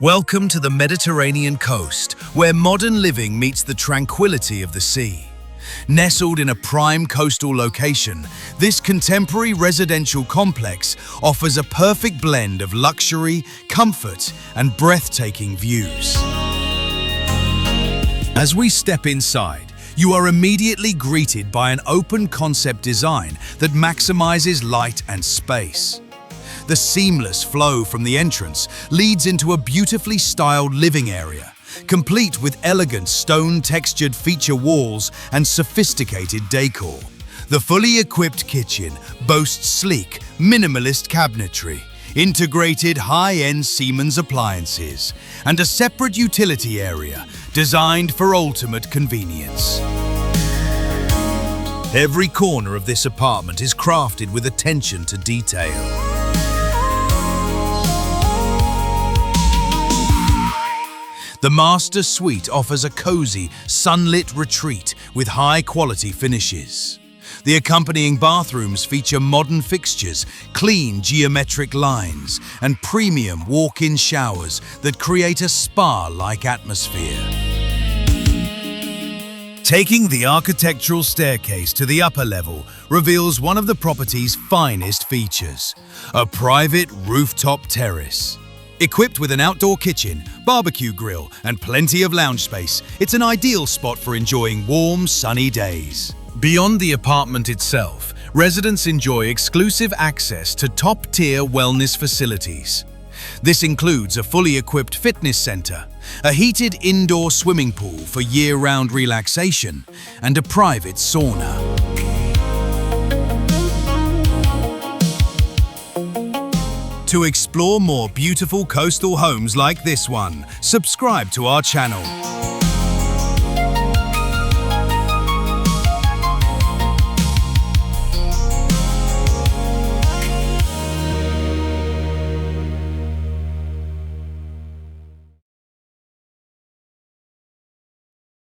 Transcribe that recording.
Welcome to the Mediterranean coast, where modern living meets the tranquility of the sea. Nestled in a prime coastal location, this contemporary residential complex offers a perfect blend of luxury, comfort, and breathtaking views. As we step inside, you are immediately greeted by an open-concept design that maximizes light and space. The seamless flow from the entrance leads into a beautifully styled living area, complete with elegant stone-textured feature walls and sophisticated decor. The fully equipped kitchen boasts sleek, minimalist cabinetry, integrated high-end Siemens appliances, and a separate utility area designed for ultimate convenience. Every corner of this apartment is crafted with attention to detail. The master suite offers a cozy, sunlit retreat with high-quality finishes. The accompanying bathrooms feature modern fixtures, clean geometric lines, and premium walk-in showers that create a spa-like atmosphere. Taking the architectural staircase to the upper level reveals one of the property's finest features, a private rooftop terrace. Equipped with an outdoor kitchen, barbecue grill, and plenty of lounge space, it's an ideal spot for enjoying warm, sunny days. Beyond the apartment itself, residents enjoy exclusive access to top-tier wellness facilities. This includes a fully equipped fitness center, a heated indoor swimming pool for year-round relaxation, and a private sauna. To explore more beautiful coastal homes like this one, subscribe to our channel.